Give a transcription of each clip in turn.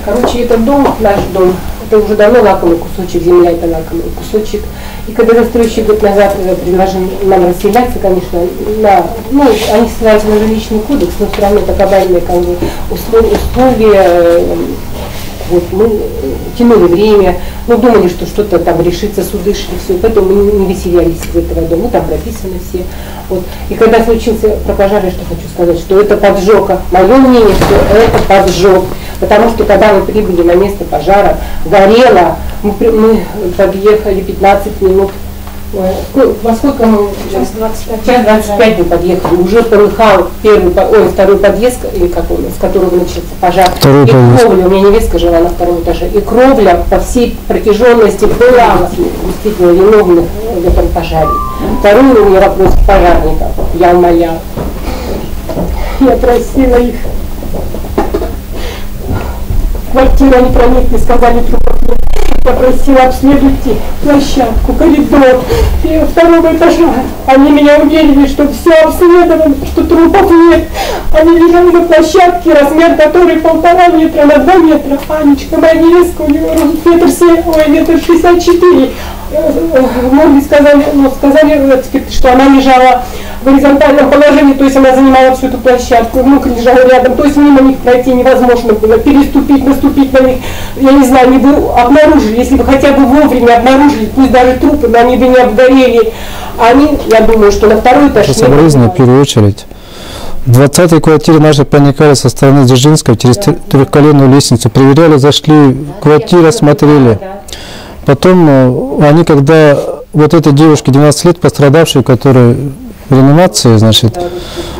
Короче, этот дом, наш дом, это уже давно лакомый кусочек, земля это лакомый кусочек. И когда застройщик год назад предложил нам расселяться, конечно, они ссылаются на жилищный кодекс, но все равно это кабальные условия. Вот, мы тянули время, мы думали, что что-то там решится, суды шли, все, поэтому мы не выселялись из этого дома, мы там прописаны все. Вот. И когда случился про пожар, я что хочу сказать, что это поджог. Мое мнение, что это поджог. Потому что когда мы прибыли на место пожара, горело, мы подъехали 15 минут. Во сколько мы? Час 25. Час 25 мы подъехали. Уже полыхал второй подъезд, с которого начался пожар. И кровля, у меня невестка жила на втором этаже, и кровля по всей протяженности была действительно виновных в этом пожаре. Второй у меня вопрос пожарников. Я умоляла. Я просила их. Квартиру они проникли, сказали, трупов нет. Я просила, обследуйте площадку, коридор второго этажа. Они меня уверили, что все обследовано, что трупов нет. Они лежали на площадке, размер которой 1,5 метра на 2 метра. Анечка, моя невестка, у нее метр 64. Многие сказали, что она лежала в горизонтальном положении, то есть она занимала всю эту площадку, внук лежал рядом, то есть мимо них пройти невозможно было, переступить, наступить на них, я не знаю, они бы обнаружили, если бы хотя бы вовремя обнаружили, пусть даже трупы, но они бы не обгорели. Они, я думаю, что на второй этаж... В первую очередь. В 20-й квартире наши проникали со стороны Дзержинского через трехколенную лестницу, проверяли, зашли в квартиру, смотрели. Потом они, когда вот этой девушке 12 лет, пострадавшей, которая в реанимации, значит,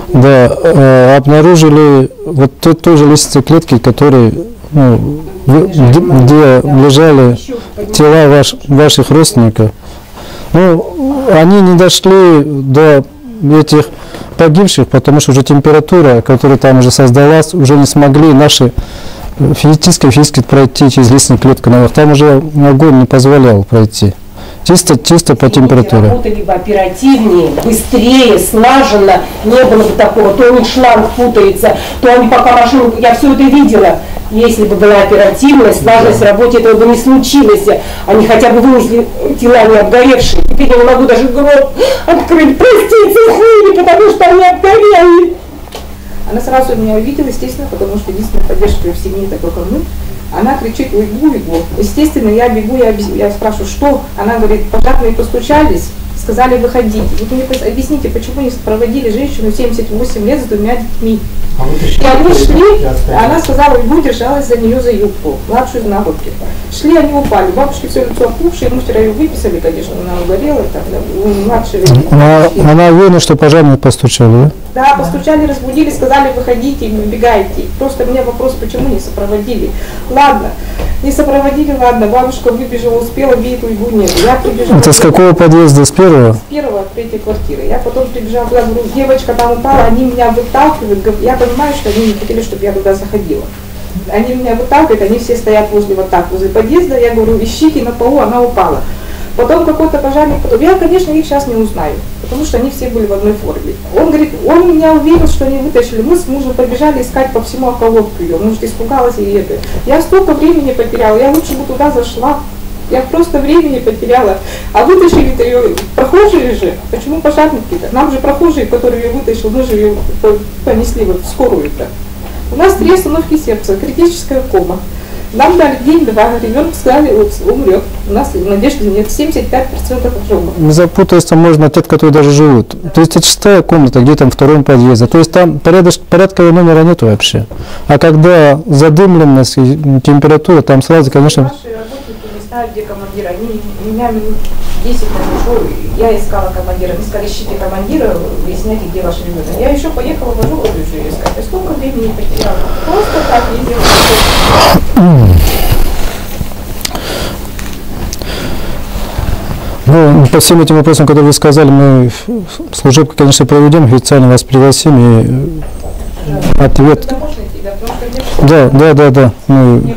да, обнаружили вот ту же лестницу клетки, которые, где лежали тела ваших родственников. Они не дошли до этих погибших, потому что уже температура, которая там уже создалась, уже не смогли наши физически пройти через лестницу клетку наверх. Там уже огонь не позволял пройти. Чисто по температуре. Работали бы оперативнее, быстрее, слаженно, не было бы такого, то у них шланг путается, то они пока машину, я все это видела. Если бы была оперативность, слаженность в работе, этого бы не случилось. Они хотя бы вынесли тела не обгоревшие. Теперь я не могу даже гроб открыть, проститься с ними, потому что они обгорели. Она сразу меня увидела, естественно, потому что единственная поддержка в семье это только мы. Она кричит, уйду. Естественно, я бегу, я спрашиваю, что? Она говорит, пожарные постучались, сказали выходить. Вот мне объясните, почему не сопроводили женщину 78 лет с 2 детьми? И они шли, она сказала, уйду, держалась за нее за юбку, младшую на руки. Шли, они упали. Бабушке все лицо опухшее, мы вчера ее выписали, конечно, она угорела, младшая. Она уверена, что пожарные постучали, да? Да, постучали, разбудили, сказали, выходите, выбегайте. Просто у меня вопрос, почему не сопроводили. Ладно, не сопроводили, ладно, бабушка выбежала, успела, видит, уйду, нет. Я прибежала. Это с какого подъезда, с первого? С первого, третьей квартиры. Я потом прибежала, я говорю, девочка там упала, они меня выталкивают, я понимаю, что они не хотели, чтобы я туда заходила. Они меня выталкивают, они все стоят возле подъезда, я говорю, ищите на полу, она упала. Потом какой-то пожарник, я, конечно, их сейчас не узнаю, потому что они все были в одной форме. Он говорит, он меня уверил, что они вытащили. Мы с мужем побежали искать по всему околотку ее. Муж испугалась и это. Я столько времени потеряла, я лучше бы туда зашла. Я просто времени потеряла. А вытащили-то ее прохожие же. Почему пожарники-то? Нам же прохожие, которые ее вытащил, мы же ее понесли вот в скорую-то. У нас 3 остановки сердца, критическая кома. Нам дали день-два, ребенок сказали, умрет. У нас надежды нет, 75% ожогов. Запутаться можно те, которые даже живут. То есть это 6-я комната, где там в 2-м подъезде. То есть там порядкового номера нет вообще. А когда задымленность и температура, там сразу, конечно... Наши работники не знают, где командир. Они меня минут 10 прошло, я искала командира. Они сказали, ищите командира, выясняйте, где ваш ребенок. Я еще поехала в Ожогову уже искать. Я столько времени потеряла. Просто так ездила. Ну, по всем этим вопросам, которые вы сказали, мы служебку, конечно, проведем, официально вас пригласим и ответ. Да. Да. Мы